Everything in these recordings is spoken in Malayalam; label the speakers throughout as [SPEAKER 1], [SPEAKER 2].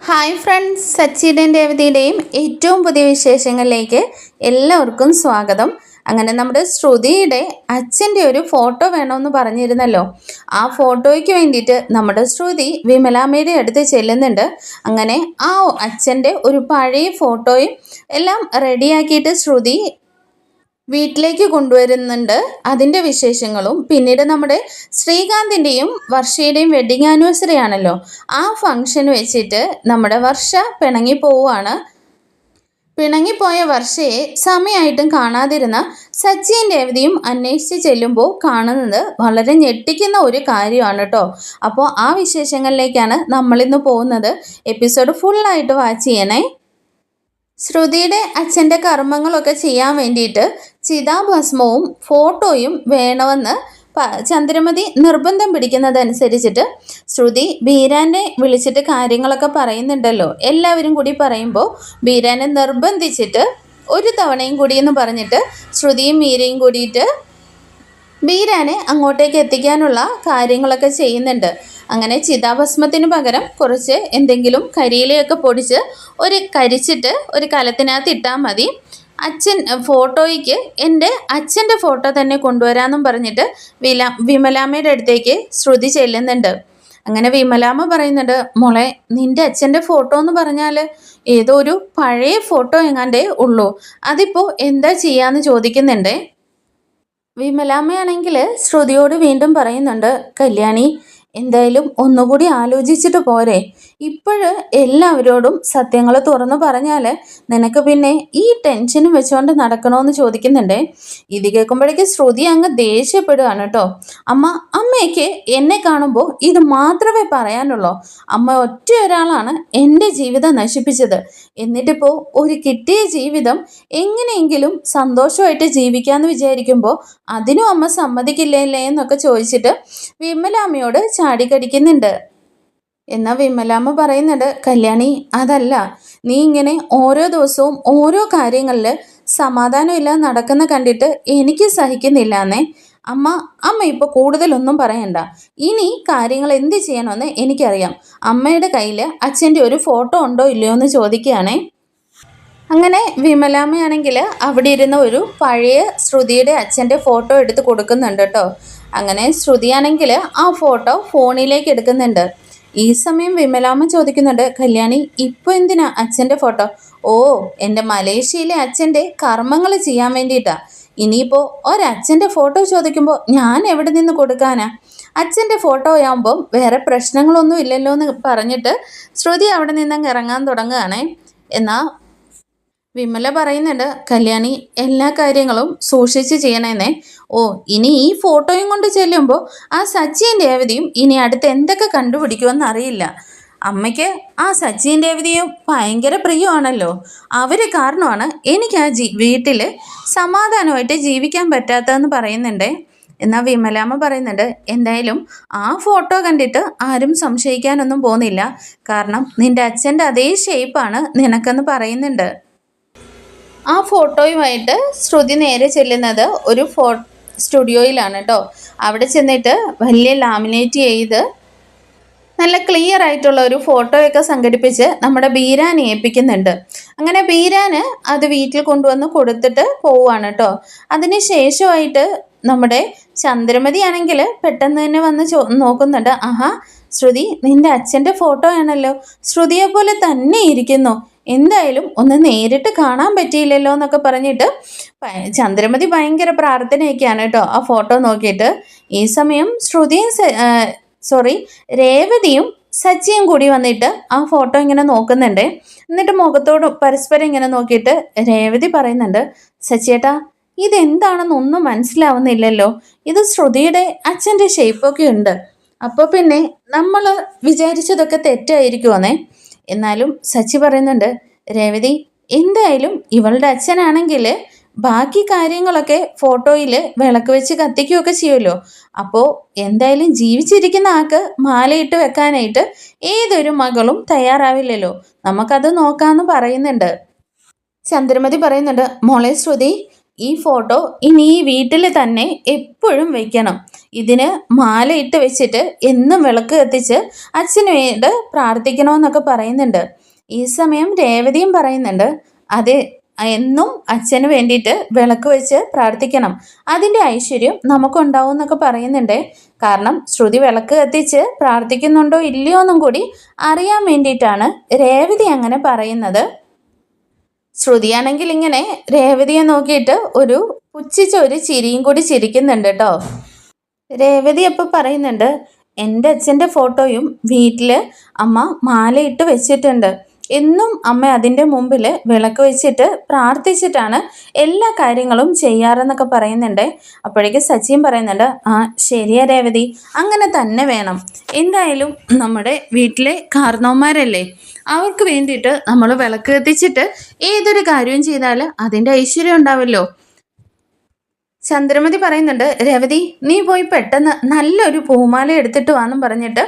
[SPEAKER 1] ഹായ് ഫ്രണ്ട്സ്, സച്ചിയുടെയും രേവതിയുടെയും ഏറ്റവും പുതിയ വിശേഷങ്ങളിലേക്ക് എല്ലാവർക്കും സ്വാഗതം. അങ്ങനെ നമ്മുടെ ശ്രുതിയുടെ അച്ഛൻ്റെ ഒരു ഫോട്ടോ വേണമെന്ന് പറഞ്ഞിരുന്നല്ലോ. ആ ഫോട്ടോയ്ക്ക് വേണ്ടിയിട്ട് നമ്മുടെ ശ്രുതി വിമലാമ്മയുടെ അടുത്ത് ചെല്ലുന്നുണ്ട്. അങ്ങനെ ആ അച്ഛൻ്റെ ഒരു പഴയ ഫോട്ടോയും എല്ലാം റെഡിയാക്കിയിട്ട് ശ്രുതി വീട്ടിലേക്ക് കൊണ്ടുവരുന്നുണ്ട്. അതിൻ്റെ വിശേഷങ്ങളും പിന്നീട് നമ്മുടെ ശ്രീകാന്തിൻ്റെയും വർഷയുടെയും വെഡ്ഡിങ് ആനിവേഴ്സറി ആണല്ലോ. ആ ഫംഗ്ഷൻ വെച്ചിട്ട് നമ്മുടെ വർഷ പിണങ്ങിപ്പോവുകയാണ്. പിണങ്ങിപ്പോയ വർഷയെ സമയമായിട്ടും കാണാതിരുന്ന സച്ചിയും രേവതിയും അന്വേഷിച്ച് ചെല്ലുമ്പോൾ കാണുന്നത് വളരെ ഞെട്ടിക്കുന്ന ഒരു കാര്യമാണ് കേട്ടോ. അപ്പോൾ ആ വിശേഷങ്ങളിലേക്കാണ് നമ്മളിന്ന് പോകുന്നത്. എപ്പിസോഡ് ഫുള്ളായിട്ട് വാച്ച് ചെയ്യണേ. ശ്രുതിയുടെ അച്ഛൻ്റെ കർമ്മങ്ങളൊക്കെ ചെയ്യാൻ വേണ്ടിയിട്ട് ചിതാഭസ്മവും ഫോട്ടോയും വേണമെന്ന് ചന്ദ്രമതി നിർബന്ധം പിടിക്കുന്നതനുസരിച്ചിട്ട് ശ്രുതി ബീരാനെ വിളിച്ചിട്ട് കാര്യങ്ങളൊക്കെ പറയുന്നുണ്ടല്ലോ. എല്ലാവരും കൂടി പറയുമ്പോൾ ബീരാനെ നിർബന്ധിച്ചിട്ട് ഒരു തവണയും കൂടി എന്ന് പറഞ്ഞിട്ട് ശ്രുതിയും മീരയും കൂടിയിട്ട് ബീരാനെ അങ്ങോട്ടേക്ക് എത്തിക്കാനുള്ള കാര്യങ്ങളൊക്കെ ചെയ്യുന്നുണ്ട്. അങ്ങനെ ചിതാഭസ്മത്തിന് പകരം കുറച്ച് എന്തെങ്കിലും കരിയിലയൊക്കെ പൊടിച്ച് കരിച്ചിട്ട് ഒരു കലത്തിനകത്ത് ഇട്ടാൽ മതി. അച്ഛൻ ഫോട്ടോയ്ക്ക് എൻ്റെ അച്ഛൻ്റെ ഫോട്ടോ തന്നെ കൊണ്ടുവരാമെന്നും പറഞ്ഞിട്ട് വിമലാമ്മയുടെ അടുത്തേക്ക് ശ്രുതി ചെല്ലുന്നുണ്ട്. അങ്ങനെ വിമലാമ്മ പറയുന്നുണ്ട്, മോളെ നിൻ്റെ അച്ഛൻ്റെ ഫോട്ടോ എന്ന് പറഞ്ഞാൽ ഏതോ ഒരു പഴയ ഫോട്ടോ എങ്ങാണ്ടേ ഉള്ളൂ, അതിപ്പോൾ എന്താ ചെയ്യാന്ന് ചോദിക്കുന്നുണ്ട്. വിമലാമ്മയാണെങ്കിൽ ശ്രുതിയോട് വീണ്ടും പറയുന്നുണ്ട്, കല്യാണി എന്തായാലും ഒന്നുകൂടി ആലോചിച്ചിട്ട് പോരെ. ഇപ്പോഴ് എല്ലാവരോടും സത്യങ്ങൾ തുറന്നു പറഞ്ഞാൽ നിനക്ക് പിന്നെ ഈ ടെൻഷനും വെച്ചുകൊണ്ട് നടക്കണമെന്ന് ചോദിക്കുന്നുണ്ടേ. ഇത് കേൾക്കുമ്പോഴേക്ക് ശ്രുതി അങ്ങ് ദേഷ്യപ്പെടുകയാണ് കേട്ടോ. അമ്മയ്ക്ക് എന്നെ കാണുമ്പോൾ ഇത് മാത്രമേ പറയാനുള്ളൂ. അമ്മ ഒറ്റ ഒരാളാണ് എൻ്റെ ജീവിതം നശിപ്പിച്ചത്. എന്നിട്ടിപ്പോൾ ഒരു കിട്ടിയ ജീവിതം എങ്ങനെയെങ്കിലും സന്തോഷമായിട്ട് ജീവിക്കാമെന്ന് വിചാരിക്കുമ്പോൾ അതിനും അമ്മ സമ്മതിക്കില്ലേ എന്നൊക്കെ ചോദിച്ചിട്ട് വിമലാമ്മയോട് ചാടിക്കടിക്കുന്നുണ്ട്. എന്നാൽ വിമലാമ്മ പറയുന്നുണ്ട്, കല്യാണി അതല്ല, നീ ഇങ്ങനെ ഓരോ ദിവസവും ഓരോ കാര്യങ്ങളിൽ സമാധാനമില്ലാതെ നടക്കുന്ന കണ്ടിട്ട് എനിക്ക് സഹിക്കുന്നില്ലാന്നേ. അമ്മ ഇപ്പോൾ കൂടുതലൊന്നും പറയണ്ട. ഇനി കാര്യങ്ങൾ എന്ത് ചെയ്യണമെന്ന് എനിക്കറിയാം. അമ്മയുടെ കയ്യിൽ അച്ഛൻ്റെ ഒരു ഫോട്ടോ ഉണ്ടോ ഇല്ലയോ എന്ന് ചോദിക്കുകയാണേ. അങ്ങനെ വിമലാമ്മയാണെങ്കിൽ അവിടെ ഇരുന്ന ഒരു പഴയ ശ്രുതിയുടെ അച്ഛൻ്റെ ഫോട്ടോ എടുത്ത് കൊടുക്കുന്നുണ്ട് കേട്ടോ. അങ്ങനെ ശ്രുതിയാണെങ്കിൽ ആ ഫോട്ടോ ഫോണിലേക്ക് എടുക്കുന്നുണ്ട്. ഈ സമയം വിമലാമ്മ ചോദിക്കുന്നുണ്ട്, കല്യാണി ഇപ്പോൾ എന്തിനാ അച്ഛൻ്റെ ഫോട്ടോ? ഓ, എൻ്റെ മലേഷ്യയിലെ അച്ഛൻ്റെ കർമ്മങ്ങൾ ചെയ്യാൻ വേണ്ടിയിട്ടാ. ഇനിയിപ്പോൾ ഒരച്ഛൻ്റെ ഫോട്ടോ ചോദിക്കുമ്പോൾ ഞാൻ എവിടെ നിന്ന് കൊടുക്കാനാ? അച്ഛൻ്റെ ഫോട്ടോ ആകുമ്പം വേറെ പ്രശ്നങ്ങളൊന്നും ഇല്ലല്ലോ എന്ന് പറഞ്ഞിട്ട് ശ്രുതി അവിടെ നിന്നങ്ങ് ഇറങ്ങാൻ തുടങ്ങുകയാണേ. എന്നാൽ വിമല പറയുന്നുണ്ട്, കല്യാണി എല്ലാ കാര്യങ്ങളും സൂക്ഷിച്ച് ചെയ്യണമെന്നേ. ഓ, ഇനി ഈ ഫോട്ടോയും കൊണ്ട് ചെല്ലുമ്പോൾ ആ സച്ചിയും രേവതിയും ഇനി അടുത്ത് എന്തൊക്കെ കണ്ടുപിടിക്കുമെന്ന് അറിയില്ല. അമ്മയ്ക്ക് ആ സച്ചിയും രേവതിയും ഭയങ്കര പ്രിയമാണല്ലോ. അവർ കാരണമാണ് എനിക്ക് ആ വീട്ടിൽ സമാധാനമായിട്ട് ജീവിക്കാൻ പറ്റാത്തതെന്ന് പറയുന്നുണ്ട്. എന്നാൽ വിമലാമ്മ പറയുന്നുണ്ട്, എന്തായാലും ആ ഫോട്ടോ കണ്ടിട്ട് ആരും സംശയിക്കാനൊന്നും പോകുന്നില്ല. കാരണം നിൻ്റെ അച്ഛൻ്റെ അതേ ഷേപ്പാണ് നിനക്കെന്ന് പറയുന്നുണ്ട്. ആ ഫോട്ടോയുമായിട്ട് ശ്രുതി നേരെ ചെല്ലുന്നത് ഒരു സ്റ്റുഡിയോയിലാണ് കേട്ടോ. അവിടെ ചെന്നിട്ട് വലിയ ലാമിനേറ്റ് ചെയ്ത് നല്ല ക്ലിയർ ആയിട്ടുള്ള ഒരു ഫോട്ടോയൊക്കെ സംഘടിപ്പിച്ച് നമ്മുടെ ബീരാനെ ഏൽപ്പിക്കുന്നുണ്ട്. അങ്ങനെ ബീരാന് അത് വീട്ടിൽ കൊണ്ടുവന്ന് കൊടുത്തിട്ട് പോവുകയാണ് കേട്ടോ. അതിന് ശേഷമായിട്ട് നമ്മുടെ ചന്ദ്രമതി ആണെങ്കിൽ പെട്ടെന്ന് തന്നെ വന്ന് നോക്കുന്നുണ്ട്. ആഹാ, ശ്രുതി നിൻ്റെ അച്ഛൻ്റെ ഫോട്ടോ ആണല്ലോ, ശ്രുതിയെ പോലെ തന്നെ ഇരിക്കുന്നു. എന്തായാലും ഒന്ന് നേരിട്ട് കാണാൻ പറ്റിയില്ലല്ലോ എന്നൊക്കെ പറഞ്ഞിട്ട് ചന്ദ്രമതി ഭയങ്കര പ്രാർത്ഥനയൊക്കെയാണ് കേട്ടോ ആ ഫോട്ടോ നോക്കിയിട്ട്. ഈ സമയം രേവതിയും സച്ചിയും കൂടി വന്നിട്ട് ആ ഫോട്ടോ ഇങ്ങനെ നോക്കുന്നുണ്ട്. എന്നിട്ട് മുഖത്തോട് പരസ്പരം ഇങ്ങനെ നോക്കിയിട്ട് രേവതി പറയുന്നുണ്ട്, സച്ചിയേട്ടാ ഇതെന്താണെന്നൊന്നും മനസ്സിലാവുന്നില്ലല്ലോ. ഇത് ശ്രുതിയുടെ അച്ഛൻ്റെ ഷേപ്പൊക്കെ ഉണ്ട്. അപ്പോൾ പിന്നെ നമ്മൾ വിചാരിച്ചതൊക്കെ തെറ്റായിരിക്കുമെന്നേ. എന്നാലും സച്ചി പറയുന്നുണ്ട്, രേവതി എന്തായാലും ഇവളുടെ അച്ഛനാണെങ്കിൽ ബാക്കി കാര്യങ്ങളൊക്കെ ഫോട്ടോയിൽ വിളക്ക് വെച്ച് കത്തിക്കുകയൊക്കെ ചെയ്യുമല്ലോ. അപ്പോൾ എന്തായാലും ജീവിച്ചിരിക്കുന്ന ആൾക്ക് മാലയിട്ട് വെക്കാനായിട്ട് ഏതൊരു മകളും തയ്യാറാവില്ലല്ലോ, നമുക്കത് നോക്കാമെന്ന് പറയുന്നുണ്ട്. ചന്ദ്രമതി പറയുന്നുണ്ട്, മോളെ ശ്രുതി ഈ ഫോട്ടോ ഇനി ഈ വീട്ടിൽ തന്നെ എപ്പോഴും വെക്കണം. ഇതിന് മാലയിട്ട് വെച്ചിട്ട് എന്നും വിളക്ക് കത്തിച്ച് അച്ഛന് വേണ്ടി പ്രാർത്ഥിക്കണമെന്നൊക്കെ പറയുന്നുണ്ട്. ഈ സമയം രേവതിയും പറയുന്നുണ്ട്, അതെ, എന്നും അച്ഛന് വേണ്ടിയിട്ട് വിളക്ക് വെച്ച് പ്രാർത്ഥിക്കണം, അതിൻ്റെ ഐശ്വര്യം നമുക്കുണ്ടാവും എന്നൊക്കെ പറയുന്നുണ്ട്. കാരണം ശ്രുതി വിളക്ക് കത്തിച്ച് പ്രാർത്ഥിക്കുന്നുണ്ടോ ഇല്ലയോ എന്നും കൂടി അറിയാൻ വേണ്ടിയിട്ടാണ് രേവതി അങ്ങനെ പറയുന്നത്. ശ്രുതിയാണെങ്കിൽ ഇങ്ങനെ രേവതിയെ നോക്കിയിട്ട് ഒരു പുച്ഛിച്ച ഒരു ചിരിയും കൂടി ചിരിക്കുന്നുണ്ട് കേട്ടോ. രേവതി അപ്പോൾ പറയുന്നുണ്ട്, എൻ്റെ അച്ഛൻ്റെ ഫോട്ടോയും വീട്ടിൽ അമ്മ മാലയിട്ട് വെച്ചിട്ടുണ്ട്. എന്നും അമ്മ അതിൻ്റെ മുമ്പിൽ വിളക്ക് വെച്ചിട്ട് പ്രാർത്ഥിച്ചിട്ടാണ് എല്ലാ കാര്യങ്ങളും ചെയ്യാറെന്നൊക്കെ പറയുന്നുണ്ട്. അപ്പോഴേക്ക് സച്ചിൻ പറയുന്നുണ്ട്, ആ ശരിയാ രേവതി, അങ്ങനെ തന്നെ വേണം. എന്തായാലും നമ്മുടെ വീട്ടിലെ കാരണവന്മാരല്ലേ, അവർക്ക് വേണ്ടിയിട്ട് നമ്മൾ വിളക്ക് കത്തിച്ചിട്ട് ഏതൊരു കാര്യവും ചെയ്താൽ അതിൻ്റെ ഐശ്വര്യം ഉണ്ടാവല്ലോ. ചന്ദ്രമതി പറയുന്നുണ്ട്, രേവതി നീ പോയി പെട്ടെന്ന് നല്ലൊരു പൂമാല എടുത്തിട്ട് വാന്നും പറഞ്ഞിട്ട്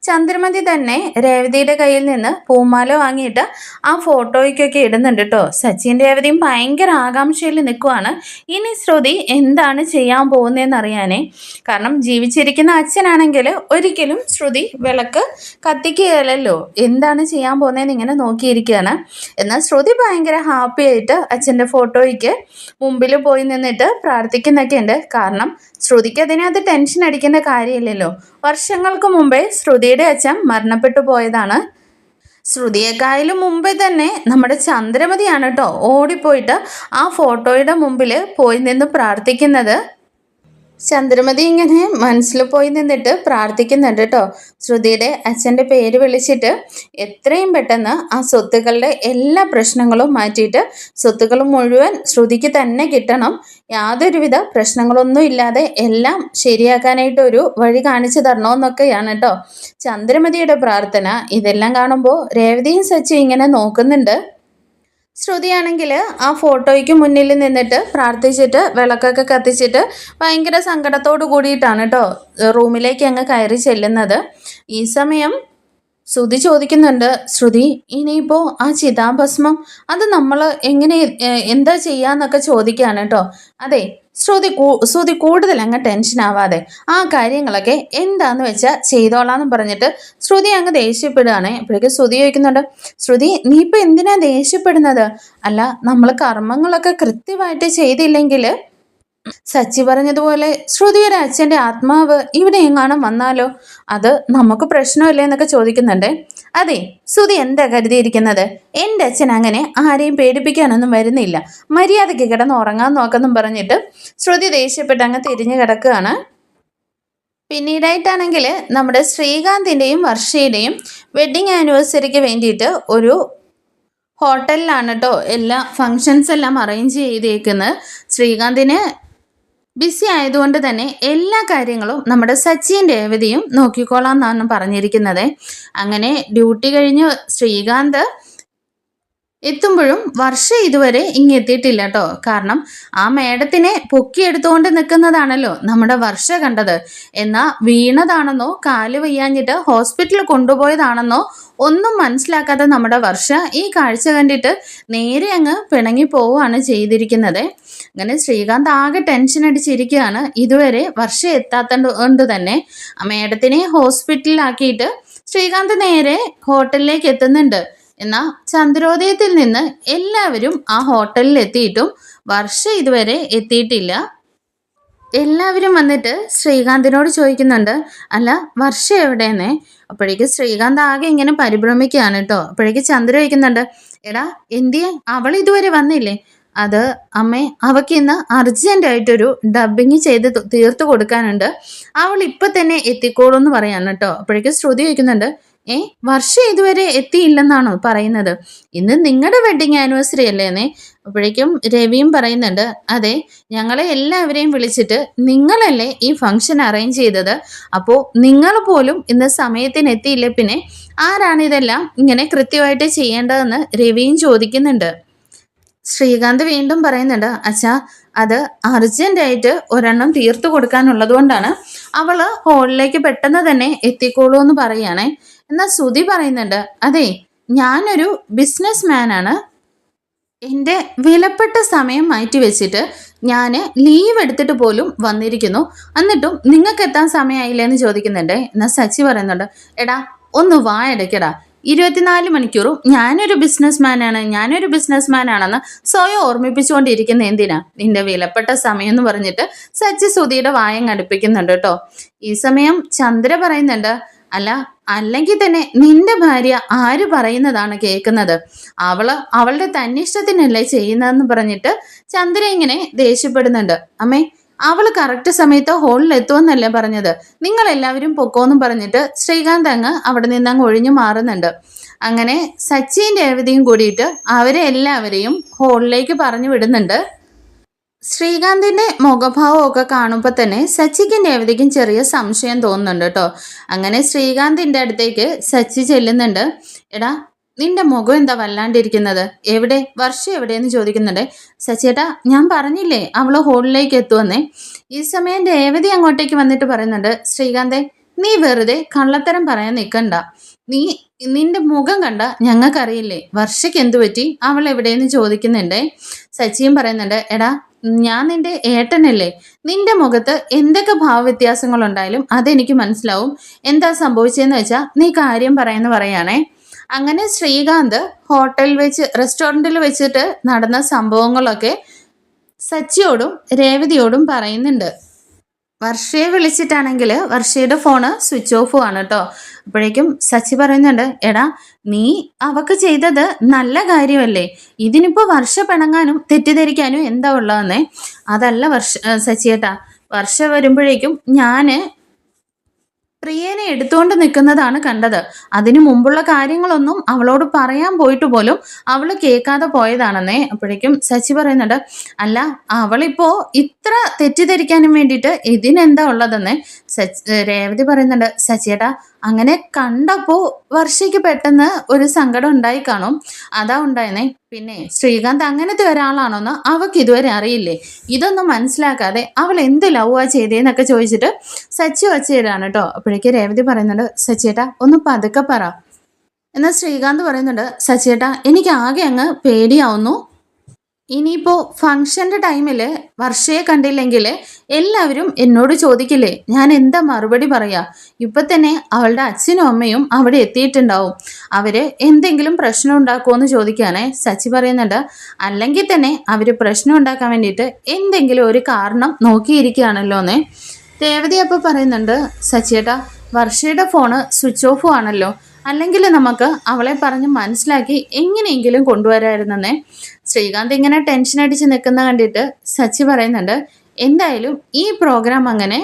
[SPEAKER 1] ചന്ദ്രമതി തന്നെ രേവതിയുടെ കയ്യിൽ നിന്ന് പൂമാല വാങ്ങിയിട്ട് ആ ഫോട്ടോയ്ക്കൊക്കെ ഇടുന്നുണ്ട് കേട്ടോ. സച്ചിൻ രേവതിയും ഭയങ്കര ആകാംക്ഷയിൽ നിൽക്കുവാണ് ഇനി ശ്രുതി എന്താണ് ചെയ്യാൻ പോകുന്നതെന്ന് അറിയാനേ. കാരണം ജീവിച്ചിരിക്കുന്ന അച്ഛനാണെങ്കിൽ ഒരിക്കലും ശ്രുതി വിളക്ക് കത്തിക്കുകയല്ലോ, എന്താണ് ചെയ്യാൻ പോകുന്നതെന്ന് ഇങ്ങനെ നോക്കിയിരിക്കുകയാണ്. എന്നാൽ ശ്രുതി ഭയങ്കര ഹാപ്പി ആയിട്ട് അച്ഛൻ്റെ ഫോട്ടോയ്ക്ക് മുമ്പിൽ പോയി നിന്നിട്ട് പ്രാർത്ഥിക്കുന്നൊക്കെ ഉണ്ട്. കാരണം ശ്രുതിക്ക് അതിനകത്ത് ടെൻഷൻ അടിക്കേണ്ട കാര്യമില്ലല്ലോ. വർഷങ്ങൾക്ക് മുമ്പേ ശ്രുതിയുടെ അച്ഛൻ മരണപ്പെട്ടു പോയതാണ്. ശ്രുതിയേക്കായാലും മുമ്പേ തന്നെ നമ്മുടെ ചന്ദ്രമതിയാണ് കേട്ടോ ഓടിപ്പോയിട്ട് ആ ഫോട്ടോയുടെ മുമ്പിൽ പോയി നിന്ന് പ്രാർത്ഥിക്കുന്നത്. ചന്ദ്രമതി ഇങ്ങനെ മനസ്സിൽ പോയി നിന്നിട്ട് പ്രാർത്ഥിക്കുന്നുണ്ട് കേട്ടോ. ശ്രുതിയുടെ അച്ഛൻ്റെ പേര് വിളിച്ചിട്ട് എത്രയും പെട്ടെന്ന് ആ സ്വത്തുക്കളുടെ എല്ലാ പ്രശ്നങ്ങളും മാറ്റിയിട്ട് സ്വത്തുക്കൾ മുഴുവൻ ശ്രുതിക്ക് തന്നെ കിട്ടണം, യാതൊരുവിധ പ്രശ്നങ്ങളൊന്നും ഇല്ലാതെ എല്ലാം ശരിയാക്കാനായിട്ട് ഒരു വഴി കാണിച്ചു തരണമെന്നൊക്കെയാണ് കേട്ടോ ചന്ദ്രമതിയുടെ പ്രാർത്ഥന. ഇതെല്ലാം കാണുമ്പോൾ രേവതിയും സച്ചിയും ഇങ്ങനെ നോക്കുന്നുണ്ട്. ശ്രുതിയാണെങ്കിൽ ആ ഫോട്ടോയ്ക്ക് മുന്നിൽ നിന്നിട്ട് പ്രാർത്ഥിച്ചിട്ട് വിളക്കൊക്കെ കത്തിച്ചിട്ട് ഭയങ്കര സങ്കടത്തോട് കൂടിയിട്ടാണ് കേട്ടോ റൂമിലേക്ക് അങ്ങ് കയറി ചെല്ലുന്നത്. ഈ സമയം ശ്രുതി ചോദിക്കുന്നുണ്ട്, ശ്രുതി ഇനിയിപ്പോൾ ആ ചിതാഭസ്മം അത് നമ്മൾ എങ്ങനെ എന്താ ചെയ്യാന്നൊക്കെ ചോദിക്കുകയാണ് കേട്ടോ. അതെ ശ്രുതി കൂടുതൽ അങ്ങ് ടെൻഷൻ ആവാതെ ആ കാര്യങ്ങളൊക്കെ എന്താന്ന് വെച്ചാൽ ചെയ്തോളാന്ന് പറഞ്ഞിട്ട് ശ്രുതി അങ്ങ് ദേഷ്യപ്പെടുകയാണ്. അപ്പോഴേക്കും ശ്രുതി ചോദിക്കുന്നുണ്ട്, ശ്രുതി നീ ഇപ്പം എന്തിനാ ദേഷ്യപ്പെടുന്നത്? അല്ല നമ്മൾ കർമ്മങ്ങളൊക്കെ കൃത്യമായിട്ട് ചെയ്തില്ലെങ്കിൽ സച്ചി പറഞ്ഞതുപോലെ ശ്രുതിയുടെ അച്ഛൻ്റെ ആത്മാവ് ഇവിടെ എങ്ങാനും വന്നാലോ, അത് നമുക്ക് പ്രശ്നമില്ലേ എന്നൊക്കെ ചോദിക്കുന്നുണ്ട്. അതെ ശ്രുതി എന്താ കരുതിയിരിക്കുന്നത്, എൻ്റെ അച്ഛൻ അങ്ങനെ ആരെയും പേടിപ്പിക്കാനൊന്നും വരുന്നില്ല, മര്യാദയ്ക്ക് കിടന്ന് ഉറങ്ങാൻ നോക്കെന്നും പറഞ്ഞിട്ട് ശ്രുതി ദേഷ്യപ്പെട്ട് അങ്ങ് തിരിഞ്ഞു കിടക്കുകയാണ്. പിന്നീടായിട്ടാണെങ്കിൽ നമ്മുടെ ശ്രീകാന്തിൻ്റെയും വർഷയുടെയും വെഡ്ഡിങ് ആനിവേഴ്സറിക്ക് വേണ്ടിയിട്ട് ഒരു ഹോട്ടലിലാണ് കേട്ടോ എല്ലാ ഫങ്ഷൻസ് എല്ലാം അറേഞ്ച് ചെയ്തേക്കുന്നത്. ശ്രീകാന്തിന് ബിസി ആയതുകൊണ്ട് തന്നെ എല്ലാ കാര്യങ്ങളും നമ്മുടെ സച്ചിൻ രേവതിയും നോക്കിക്കോളാം എന്നാണ് പറഞ്ഞിരിക്കുന്നത്. അങ്ങനെ ഡ്യൂട്ടി കഴിഞ്ഞ് ശ്രീകാന്ത് എത്തുമ്പോഴും വർഷ ഇതുവരെ ഇങ്ങെത്തിയിട്ടില്ല കേട്ടോ. കാരണം ആ മേഡത്തിനെ പൊക്കിയെടുത്തുകൊണ്ട് നിൽക്കുന്നതാണല്ലോ നമ്മുടെ വർഷ കണ്ടത്. എന്നാൽ വീണതാണെന്നോ കാല് വയ്യാഞ്ഞിട്ട് ഹോസ്പിറ്റലിൽ കൊണ്ടുപോയതാണെന്നോ ഒന്നും മനസ്സിലാക്കാതെ നമ്മുടെ വർഷ ഈ കാഴ്ച കണ്ടിട്ട് നേരെ അങ്ങ് പിണങ്ങി പോവുകയാണ് ചെയ്തിരിക്കുന്നത്. അങ്ങനെ ശ്രീകാന്ത് ആകെ ടെൻഷൻ അടിച്ചിരിക്കുകയാണ്. ഇതുവരെ വർഷ എത്താത്തത് കൊണ്ട് തന്നെ ആ മേഡത്തിനെ ഹോസ്പിറ്റലിലാക്കിയിട്ട് ശ്രീകാന്ത് നേരെ ഹോട്ടലിലേക്ക് എത്തുന്നുണ്ട്. എന്നാൽ ചന്ദ്രോദയത്തിൽ നിന്ന് എല്ലാവരും ആ ഹോട്ടലിൽ എത്തിയിട്ടും വർഷ ഇതുവരെ എത്തിയിട്ടില്ല. എല്ലാവരും വന്നിട്ട് ശ്രീകാന്തിനോട് ചോദിക്കുന്നുണ്ട്, അല്ല വർഷ എവിടെയെന്നേ. അപ്പോഴേക്ക് ശ്രീകാന്ത് ആകെ ഇങ്ങനെ പരിഭ്രമിക്കുകയാണ് കേട്ടോ. അപ്പോഴേക്ക് ചന്ദ്ര ചോദിക്കുന്നുണ്ട്, എടാ എന്തിയെ അവൾ ഇതുവരെ വന്നില്ലേ? അത് അമ്മേ അവൾക്ക് ഇന്ന് അർജൻറ്റായിട്ടൊരു ഡബ്ബിങ് ചെയ്ത് തീർത്തു കൊടുക്കാനുണ്ട്, അവൾ ഇപ്പം തന്നെ എത്തിക്കോളൂ എന്ന് പറയാണ് കേട്ടോ. അപ്പോഴേക്ക് ശ്രുതി ചോദിക്കുന്നുണ്ട്, വർഷ ഇതുവരെ എത്തിയില്ലെന്നാണോ പറയുന്നത്? ഇന്ന് നിങ്ങളുടെ വെഡ്ഡിങ് ആനിവേഴ്സറി അല്ലേന്നേ. അപ്പോഴേക്കും രവിയും പറയുന്നുണ്ട്, അതെ ഞങ്ങളെ എല്ലാവരെയും വിളിച്ചിട്ട് നിങ്ങളല്ലേ ഈ ഫംഗ്ഷൻ അറേഞ്ച് ചെയ്തത്, അപ്പോൾ നിങ്ങൾ പോലും ഇന്ന് സമയത്തിന് എത്തിയില്ലേ പിന്നെ ആരാണ് ഇതെല്ലാം ഇങ്ങനെ കൃത്യമായിട്ട് ചെയ്യേണ്ടതെന്ന് രവിയും ചോദിക്കുന്നുണ്ട്. ശ്രീകാന്ത് വീണ്ടും പറയുന്നുണ്ട്, അച്ഛാ അത് അർജൻറ്റായിട്ട് ഒരെണ്ണം തീർത്തു കൊടുക്കാനുള്ളത് കൊണ്ടാണ് അവൾ ഹോളിലേക്ക് പെട്ടെന്ന് തന്നെ എത്തിക്കോളൂ എന്ന് പറയുകയാണേ. എന്നാൽ ശ്രുതി പറയുന്നുണ്ട്, അതെ ഞാനൊരു ബിസിനസ് മാനാണ്, എൻ്റെ വിലപ്പെട്ട സമയം മാറ്റി വെച്ചിട്ട് ഞാൻ ലീവ് എടുത്തിട്ട് പോലും വന്നിരിക്കുന്നു. എന്നിട്ടും നിങ്ങൾക്ക് എത്താൻ സമയമായില്ലേ എന്ന് ചോദിക്കുന്നുണ്ട്. എന്നാൽ സച്ചി പറയുന്നുണ്ട്, എടാ ഒന്ന് വായടയ്ക്കടാ, 24 മണിക്കൂറും ഞാനൊരു ബിസിനസ്മാനാണെന്ന് സ്വയം ഓർമ്മിപ്പിച്ചുകൊണ്ടിരിക്കുന്ന എന്തിനാ? നിന്റെ വിലപ്പെട്ട സമയം എന്ന് പറഞ്ഞിട്ട് സച്ചി സുധിയുടെ വായം കടുപ്പിക്കുന്നുണ്ട് കേട്ടോ. ഈ സമയം ചന്ദ്ര പറയുന്നുണ്ട്, അല്ല, അല്ലെങ്കിൽ തന്നെ നിന്റെ ഭാര്യ ആര് പറയുന്നതാണ് കേൾക്കുന്നത്? അവളുടെ തന്നിഷ്ടത്തിനല്ലേ ചെയ്യുന്നതെന്ന് പറഞ്ഞിട്ട് ചന്ദ്ര ഇങ്ങനെ ദേഷ്യപ്പെടുന്നുണ്ട്. അമ്മേ, അവള് കറക്റ്റ് സമയത്ത് ഹോളിൽ എത്തുമെന്നല്ലേ പറഞ്ഞത്? നിങ്ങൾ എല്ലാവരും പൊക്കോന്നും പറഞ്ഞിട്ട് ശ്രീകാന്ത് അങ്ങ് അവിടെ നിന്ന് അങ്ങ് ഒഴിഞ്ഞു മാറുന്നുണ്ട്. അങ്ങനെ സച്ചിയും രേവതിയും കൂടിയിട്ട് അവരെ എല്ലാവരെയും ഹോളിലേക്ക് പറഞ്ഞു വിടുന്നുണ്ട്. ശ്രീകാന്തിന്റെ മുഖഭാവമൊക്കെ കാണുമ്പോൾ തന്നെ സച്ചിക്കും രേവതിക്കും ചെറിയ സംശയം തോന്നുന്നുണ്ട് കേട്ടോ. അങ്ങനെ ശ്രീകാന്തിന്റെ അടുത്തേക്ക് സച്ചി ചെല്ലുന്നുണ്ട്. എടാ, നിന്റെ മുഖം എന്താ വല്ലാണ്ടിരിക്കുന്നത്? എവിടെ വർഷ എവിടെയെന്ന് ചോദിക്കുന്നുണ്ട്. സച്ചിയേട്ടാ, ഞാൻ പറഞ്ഞില്ലേ അവള് ഹോളിലേക്ക് എത്തുവന്നേ. ഈ സമയം രേവതി അങ്ങോട്ടേക്ക് വന്നിട്ട് പറയുന്നുണ്ട്, ശ്രീകാന്തെ, നീ വെറുതെ കള്ളത്തരം പറയാൻ നിൽക്കണ്ട. നിന്റെ മുഖം കണ്ട ഞങ്ങൾക്കറിയില്ലേ വർഷയ്ക്ക് എന്തു പറ്റി, അവൾ എവിടെയെന്ന് ചോദിക്കുന്നുണ്ട്. സച്ചിയും പറയുന്നുണ്ട്, എടാ, ഞാൻ നിന്റെ ഏട്ടനല്ലേ, നിന്റെ മുഖത്ത് എന്തൊക്കെ ഭാവവ്യത്യാസങ്ങളുണ്ടായാലും അതെനിക്ക് മനസ്സിലാവും. എന്താ സംഭവിച്ചതെന്ന് വെച്ചാൽ നീ കാര്യം പറയാണേ. അങ്ങനെ ശ്രീകാന്ത് റെസ്റ്റോറൻറ്റിൽ വെച്ചിട്ട് നടന്ന സംഭവങ്ങളൊക്കെ സച്ചിയോടും രേവതിയോടും പറയുന്നുണ്ട്. വർഷയെ വിളിച്ചിട്ടാണെങ്കിൽ വർഷയുടെ ഫോണ് സ്വിച്ച് ഓഫ് ആണ് കേട്ടോ. അപ്പോഴേക്കും സച്ചി പറയുന്നുണ്ട്, എടാ, നീ അവക്ക് ചെയ്തത് നല്ല കാര്യമല്ലേ? ഇതിനിപ്പോൾ വർഷ പിണങ്ങാനും തെറ്റിദ്ധരിക്കാനും എന്താ ഉള്ളതെന്നേ? അതല്ല സച്ചിയേട്ടാ, വർഷ വരുമ്പോഴേക്കും ഞാൻ പ്രിയനെ എടുത്തുകൊണ്ട് നിൽക്കുന്നതാണ് കണ്ടത്. അതിനു മുമ്പുള്ള കാര്യങ്ങളൊന്നും അവളോട് പറയാൻ പോയിട്ട് പോലും അവൾ കേൾക്കാതെ പോയതാണെന്നേ. അപ്പോഴേക്കും സച്ചി പറയുന്നുണ്ട്, അല്ല, അവളിപ്പോ ഇത്ര തെറ്റിദ്ധരിക്കാനും വേണ്ടിയിട്ട് ഇതിനെന്താ ഉള്ളതെന്നേ. രേവതി പറയുന്നുണ്ട്, സച്ചിയേട്ടാ, അങ്ങനെ കണ്ടപ്പോൾ വർഷയ്ക്ക് പെട്ടെന്ന് ഒരു സങ്കടം ഉണ്ടായി കാണും, അതാ ഉണ്ടായിരുന്നേ. പിന്നെ ശ്രീകാന്ത് അങ്ങനത്തെ ഒരാളാണോന്ന് അവൾക്ക് ഇതുവരെ അറിയില്ലേ? ഇതൊന്നും മനസ്സിലാക്കാതെ അവൾ എന്ത് ലവാ ചെയ്തേന്നൊക്കെ ചോദിച്ചിട്ട് സച്ചി വച്ചേരാണ് കേട്ടോ. അപ്പോഴേക്ക് രേവതി പറയുന്നുണ്ട്, സച്ചിയേട്ടാ ഒന്ന് പതുക്കെ പറ. എന്നാൽ ശ്രീകാന്ത് പറയുന്നുണ്ട്, സച്ചിയേട്ടാ, എനിക്ക് ആകെ അങ്ങ് പേടിയാവുന്നു. ഇനിയിപ്പോൾ ഫംഗ്ഷൻ്റെ ടൈമിൽ വർഷയെ കണ്ടില്ലെങ്കിൽ എല്ലാവരും എന്നോട് ചോദിക്കില്ലേ, ഞാൻ എന്താ മറുപടി പറയാ? ഇപ്പം തന്നെ അവളുടെ അച്ഛനും അമ്മയും അവിടെ എത്തിയിട്ടുണ്ടാവും. അവർ എന്തെങ്കിലും പ്രശ്നം ഉണ്ടാക്കുമോ ചോദിക്കാനേ. സച്ചി പറയുന്നുണ്ട്, അല്ലെങ്കിൽ തന്നെ അവർ പ്രശ്നം ഉണ്ടാക്കാൻ വേണ്ടിയിട്ട് എന്തെങ്കിലും ഒരു കാരണം നോക്കിയിരിക്കുകയാണല്ലോ എന്നേ. രേവതി അപ്പോൾ പറയുന്നുണ്ട്, സച്ചിയേട്ടാ, വർഷയുടെ ഫോണ് സ്വിച്ച് ഓഫ് ആണല്ലോ, അല്ലെങ്കിൽ നമുക്ക് അവളെ പറഞ്ഞ് മനസ്സിലാക്കി എങ്ങനെയെങ്കിലും കൊണ്ടുവരായിരുന്നേ. ശ്രീകാന്ത് ഇങ്ങനെ ടെൻഷൻ അടിച്ച് നിൽക്കുന്ന കണ്ടിട്ട് സച്ചി പറയുന്നുണ്ട്, എന്തായാലും ഈ പ്രോഗ്രാം അങ്ങനെ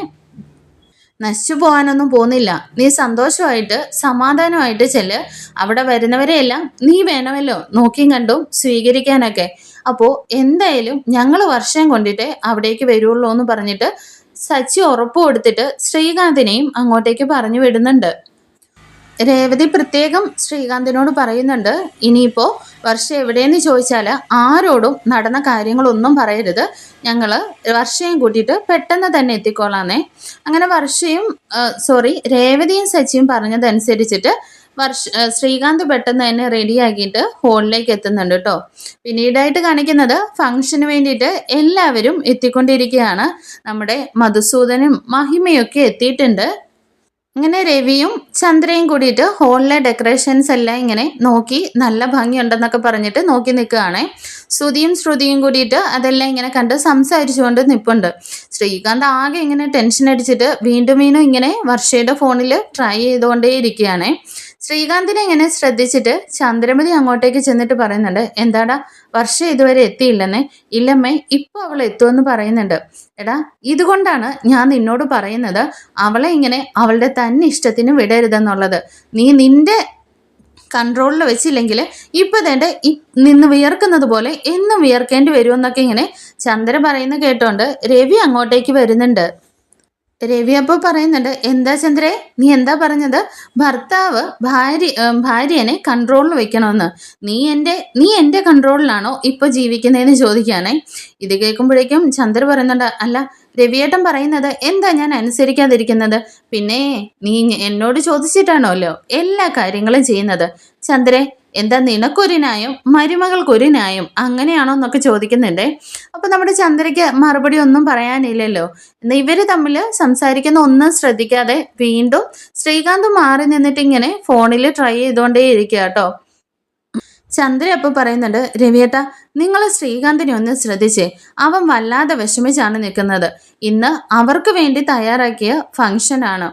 [SPEAKER 1] നശിച്ചു പോകാനൊന്നും പോകുന്നില്ല. നീ സന്തോഷമായിട്ട് സമാധാനമായിട്ട് ചെല്ല്. അവിടെ വരുന്നവരെയെല്ലാം നീ വേണമല്ലോ നോക്കിയും കണ്ടും സ്വീകരിക്കാനൊക്കെ. അപ്പോൾ എന്തായാലും ഞങ്ങൾ വർഷം കൊണ്ടിട്ട് അവിടേക്ക് വരുള്ളൂ എന്ന് പറഞ്ഞിട്ട് സച്ചി ഉറപ്പ് കൊടുത്തിട്ട് ശ്രീകാന്തിനെയും അങ്ങോട്ടേക്ക് പറഞ്ഞു വിടുന്നുണ്ട്. രേവതി പ്രത്യേകം ശ്രീകാന്തിനോട് പറയുന്നുണ്ട്, ഇനിയിപ്പോൾ വർഷ എവിടെയെന്ന് ചോദിച്ചാൽ ആരോടും നടന്ന കാര്യങ്ങളൊന്നും പറയരുത്, ഞങ്ങൾ വർഷയും കൂട്ടിയിട്ട് പെട്ടെന്ന് തന്നെ എത്തിക്കോളാന്നേ. അങ്ങനെ രേവതിയും സച്ചിയും പറഞ്ഞതനുസരിച്ചിട്ട് ശ്രീകാന്ത് പെട്ടെന്ന് തന്നെ റെഡിയാക്കിയിട്ട് ഹോളിലേക്ക് എത്തുന്നുണ്ട് കേട്ടോ. പിന്നീടായിട്ട് കാണിക്കുന്നത് ഫംഗ്ഷന് വേണ്ടിയിട്ട് എല്ലാവരും എത്തിക്കൊണ്ടിരിക്കുകയാണ്. നമ്മുടെ മധുസൂദനും മഹിമയൊക്കെ എത്തിയിട്ടുണ്ട്. ഇങ്ങനെ രവിയും ചന്ദ്രയും കൂടിയിട്ട് ഹോളിലെ ഡെക്കറേഷൻസ് എല്ലാം ഇങ്ങനെ നോക്കി നല്ല ഭംഗിയുണ്ടെന്നൊക്കെ പറഞ്ഞിട്ട് നോക്കി നിൽക്കുകയാണ്. ശ്രുതിയും കൂടിയിട്ട് അതെല്ലാം ഇങ്ങനെ കണ്ട് സംസാരിച്ചുകൊണ്ട് നിൽപ്പുണ്ട്. ശ്രീകാന്ത് ആകെ ഇങ്ങനെ ടെൻഷൻ അടിച്ചിട്ട് വീണ്ടും ഇങ്ങനെ വർഷയുടെ ഫോണിൽ ട്രൈ ചെയ്തുകൊണ്ടേ ഇരിക്കുകയാണ്. ശ്രീകാന്തിനെ ഇങ്ങനെ ശ്രദ്ധിച്ചിട്ട് ചന്ദ്രമതി അങ്ങോട്ടേക്ക് ചെന്നിട്ട് പറയുന്നുണ്ട്, എന്താടാ വർഷ ഇതുവരെ എത്തിയില്ലെന്നേ? ഇല്ലമ്മേ, ഇപ്പോൾ അവൾ എത്തുമെന്ന് പറയുന്നുണ്ട്. എടാ, ഇതുകൊണ്ടാണ് ഞാൻ നിന്നോട് പറയുന്നത് അവളെ ഇങ്ങനെ അവളുടെ തന്നെ ഇഷ്ടത്തിന് വിടരുതെന്നുള്ളത്. നീ നിന്റെ കൺട്രോളിൽ വെച്ചില്ലെങ്കിൽ ഇപ്പം തന്നെ നിന്ന് വിയർക്കുന്നത് പോലെ എന്നും വിയർക്കേണ്ടി വരുമെന്നൊക്കെ ഇങ്ങനെ ചന്ദ്ര പറയുന്ന കേട്ടോണ്ട് രവി അങ്ങോട്ടേക്ക് വരുന്നുണ്ട്. രവി അപ്പോൾ പറയുന്നുണ്ട്, എന്താ ചന്ദ്രേ, നീ എന്താ പറഞ്ഞത്? ഭർത്താവ് ഭാര്യനെ കൺട്രോളിൽ വെക്കണമെന്ന്. നീ എൻ്റെ കൺട്രോളിലാണോ ഇപ്പോൾ ജീവിക്കുന്നതെന്ന് ചോദിക്കുകയാണേ. ഇത് കേൾക്കുമ്പോഴേക്കും ചന്ദ്ര പറയുന്നുണ്ട്, അല്ല, രവിയേട്ടൻ പറയുന്നത് എന്താ ഞാൻ അനുസരിക്കാതിരിക്കുന്നത്? പിന്നെ നീ എന്നോട് ചോദിച്ചിട്ടാണല്ലോ എല്ലാ കാര്യങ്ങളും ചെയ്യുന്നത്. ചന്ദ്രേ, എന്താ നിനക്കൊരു ന്യായം മരുമകൾക്കൊരു ന്യായം അങ്ങനെയാണോ എന്നൊക്കെ ചോദിക്കുന്നുണ്ടേ. അപ്പൊ നമ്മുടെ ചന്ദ്രയ്ക്ക് മറുപടി ഒന്നും പറയാനില്ലല്ലോ. എന്നാ ഇവര് തമ്മിൽ സംസാരിക്കുന്ന ഒന്നും ശ്രദ്ധിക്കാതെ വീണ്ടും ശ്രീകാന്ത് മാറി നിന്നിട്ട് ഇങ്ങനെ ഫോണിൽ ട്രൈ ചെയ്തുകൊണ്ടേ ഇരിക്കുക കേട്ടോ. ചന്ദ്ര അപ്പോൾ പറയുന്നുണ്ട്, രവിയേട്ടാ നിങ്ങൾ ശ്രീകാന്തിനെ ഒന്ന് ശ്രദ്ധിച്ചേ, അവൻ വല്ലാതെ വിഷമിച്ചാണ് നിൽക്കുന്നത്. ഇന്ന് അവർക്ക് വേണ്ടി തയ്യാറാക്കിയ ഫംഗ്ഷനാണ്.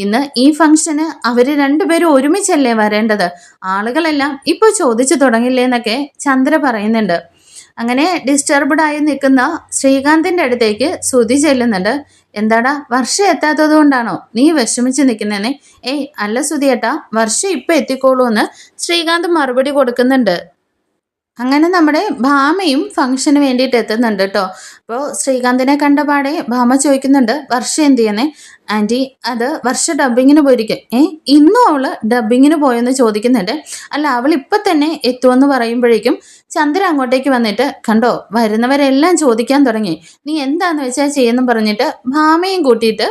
[SPEAKER 1] ഇന്ന് ഈ ഫംഗ്ഷന് അവർ രണ്ടുപേരും ഒരുമിച്ചല്ലേ വരേണ്ടത്. ആളുകളെല്ലാം ഇപ്പോൾ ചോദിച്ചു തുടങ്ങില്ലേ എന്നൊക്കെ ചന്ദ്ര പറയുന്നുണ്ട്. അങ്ങനെ ഡിസ്റ്റർബ്ഡ് ആയി നിൽക്കുന്ന ശ്രീകാന്തിന്റെ അടുത്തേക്ക് ശ്രുതി ചെല്ലുന്നുണ്ട്. എന്താടാ, വർഷ എത്താത്തത് കൊണ്ടാണോ നീ വിഷമിച്ച് നിൽക്കുന്നേനെ? ഏയ് അല്ല ശ്രുതിയേട്ടാ, വർഷ ഇപ്പൊ എത്തിക്കോളൂ എന്ന് ശ്രീകാന്ത് മറുപടി കൊടുക്കുന്നുണ്ട്. അങ്ങനെ നമ്മുടെ ഭാമയും ഫംഗ്ഷന് വേണ്ടിയിട്ട് എത്തുന്നുണ്ട് കേട്ടോ. അപ്പോൾ ശ്രീകാന്തിനെ കണ്ടപാടെ ഭാമ ചോദിക്കുന്നുണ്ട്, വർഷ എന്ത് ചെയ്യുന്നേ? ആൻറ്റി, അത് വർഷ ഡബ്ബിങ്ങിന് പോയിരിക്കും. ഇന്നും അവള് ഡബ്ബിങ്ങിന് പോയെന്ന് ചോദിക്കുന്നുണ്ട്. അല്ല, അവൾ ഇപ്പം തന്നെ എത്തുമെന്ന് പറയുമ്പോഴേക്കും ചന്ദ്ര അങ്ങോട്ടേക്ക് വന്നിട്ട്, കണ്ടോ വരുന്നവരെല്ലാം ചോദിക്കാൻ തുടങ്ങി, നീ എന്താന്ന് വെച്ചാൽ ചെയ്യുന്നു പറഞ്ഞിട്ട് ഭാമയും കൂട്ടിയിട്ട്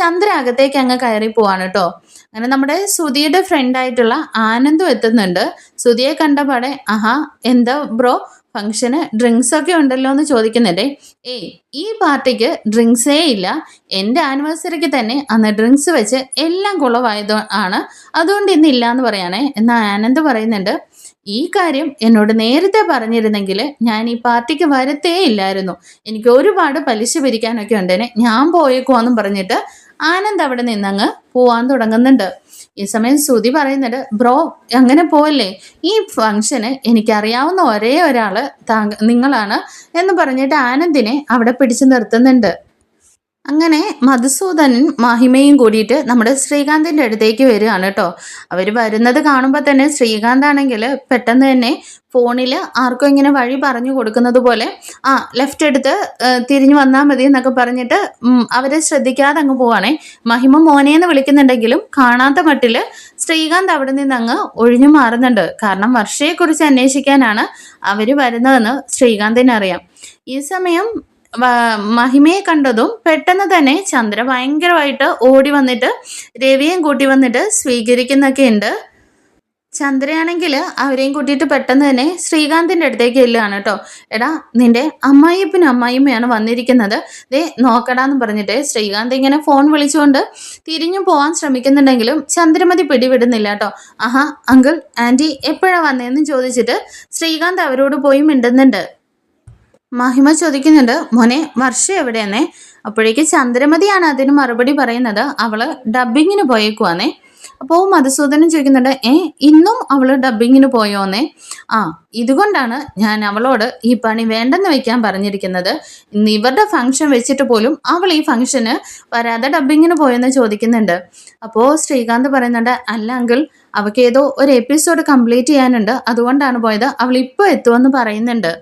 [SPEAKER 1] ചന്ദ്ര അകത്തേക്ക് അങ്ങ് കയറി പോവാണ് കേട്ടോ. അങ്ങനെ നമ്മുടെ സുധിയുടെ ഫ്രണ്ട് ആയിട്ടുള്ള ആനന്ദും എത്തുന്നുണ്ട്. സുധിയെ കണ്ടപാടെ, ആഹാ എന്താ ബ്രോ ഫംഗ്ഷന് ഡ്രിങ്ക്സ് ഒക്കെ ഉണ്ടല്ലോ എന്ന് ചോദിക്കുന്നുണ്ടേ. ഈ പാർട്ടിക്ക് ഡ്രിങ്ക്സേ ഇല്ല, എൻ്റെ ആനിവേഴ്സറിക്ക് തന്നെ അന്ന് ഡ്രിങ്ക്സ് വെച്ച് എല്ലാം കുളമായത് ആണ്, അതുകൊണ്ട് ഇന്നില്ല എന്ന് പറയാനേ. എന്നാൽ ആനന്ദ് പറയുന്നുണ്ട്, ഈ കാര്യം എന്നോട് നേരത്തെ പറഞ്ഞിരുന്നെങ്കിൽ ഞാൻ ഈ പാർട്ടിക്ക് വരത്തേ ഇല്ലായിരുന്നു, എനിക്ക് ഒരുപാട് പലിശ പിരിക്കാനൊക്കെ ഉണ്ടേനെ, ഞാൻ പോയേക്കുവാന്നും പറഞ്ഞിട്ട് ആനന്ദ് അവിടെ നിന്നങ്ങ് പോവാൻ തുടങ്ങുന്നുണ്ട്. ഈ സമയം ശ്രുതി പറയുന്നുണ്ട്, ബ്രോ അങ്ങനെ പോവല്ലേ, ഈ ഫംഗ്ഷന് എനിക്കറിയാവുന്ന ഒരേ ഒരാള് നിങ്ങളാണ് എന്ന് പറഞ്ഞിട്ട് ആനന്ദിനെ അവിടെ പിടിച്ചു നിർത്തുന്നുണ്ട്. അങ്ങനെ മധുസൂദനും മഹിമയും കൂടിയിട്ട് നമ്മുടെ ശ്രീകാന്തിൻ്റെ അടുത്തേക്ക് വരികയാണ് കേട്ടോ. അവർ വരുന്നത് കാണുമ്പോൾ തന്നെ ശ്രീകാന്ത് ആണെങ്കിൽ പെട്ടെന്ന് തന്നെ ഫോണിൽ ആർക്കും ഇങ്ങനെ വഴി പറഞ്ഞു കൊടുക്കുന്നത് പോലെ ലെഫ്റ്റ് എടുത്ത് തിരിഞ്ഞു വന്നാൽ മതി എന്നൊക്കെ പറഞ്ഞിട്ട് അവരെ ശ്രദ്ധിക്കാതെ അങ്ങ് പോവാണേ. മഹിമ മോനേന്ന് വിളിക്കുന്നുണ്ടെങ്കിലും കാണാത്ത മട്ടിൽ ശ്രീകാന്ത് അവിടെ നിന്ന് അങ്ങ് ഒഴിഞ്ഞു മാറുന്നുണ്ട്. കാരണം വർഷയെക്കുറിച്ച് അന്വേഷിക്കാനാണ് അവർ വരുന്നതെന്ന് ശ്രീകാന്തിനറിയാം. ഈ സമയം മഹിമയെ കണ്ടതും പെട്ടെന്ന് തന്നെ ചന്ദ്ര ഭയങ്കരമായിട്ട് ഓടി വന്നിട്ട് രവിയെയും കൂട്ടി വന്നിട്ട് സ്വീകരിക്കുന്നൊക്കെ ഉണ്ട്. ചന്ദ്രയാണെങ്കിൽ അവരെയും കൂട്ടിയിട്ട് പെട്ടെന്ന് തന്നെ ശ്രീകാന്തിൻ്റെ അടുത്തേക്ക് ചെല്ലുകയാണ് കേട്ടോ. എടാ, നിന്റെ അമ്മായിയപ്പനും അമ്മായിമ്മയാണ് വന്നിരിക്കുന്നത്, ദേ നോക്കടാന്ന് പറഞ്ഞിട്ട് ശ്രീകാന്ത് ഇങ്ങനെ ഫോൺ വിളിച്ചുകൊണ്ട് തിരിഞ്ഞു പോകാൻ ശ്രമിക്കുന്നുണ്ടെങ്കിലും ചന്ദ്രമതി പിടിവിടുന്നില്ല കേട്ടോ. ആഹാ അങ്കിൾ ആൻറ്റി എപ്പോഴാണ് വന്നതെന്ന് ചോദിച്ചിട്ട് ശ്രീകാന്ത് അവരോട് പോയി മിണ്ടുന്നുണ്ട്. മഹിമ ചോദിക്കുന്നുണ്ട്, മോനെ വർഷ എവിടെയാന്നേ? അപ്പോഴേക്ക് ചന്ദ്രമതിയാണ് അതിന് മറുപടി പറയുന്നത്, അവള് ഡബ്ബിങ്ങിന് പോയേക്കുവാന്നേ. അപ്പോൾ മധുസൂദനൻ ചോദിക്കുന്നുണ്ട്, ഇന്നും അവള് ഡബ്ബിങ്ങിന് പോയോന്നേ? ഇതുകൊണ്ടാണ് ഞാൻ അവളോട് ഈ പണി വേണ്ടെന്ന് വെക്കാൻ പറഞ്ഞിരിക്കുന്നത്. ഇന്ന് ഇവരുടെ ഫംഗ്ഷൻ വെച്ചിട്ട് പോലും അവൾ ഈ ഫംഗ്ഷന് വരാതെ ഡബ്ബിങ്ങിന് പോയെന്ന് ചോദിക്കുന്നുണ്ട്. അപ്പോൾ ശ്രീകാന്ത് പറയുന്നുണ്ട്, അല്ല അങ്കിൾ, അവൾക്ക് ഏതോ ഒരു എപ്പിസോഡ് കംപ്ലീറ്റ് ചെയ്യാനുണ്ട്, അതുകൊണ്ടാണ് പോയത്, അവൾ ഇപ്പോൾ എത്തുമെന്ന് പറയുന്നുണ്ട്.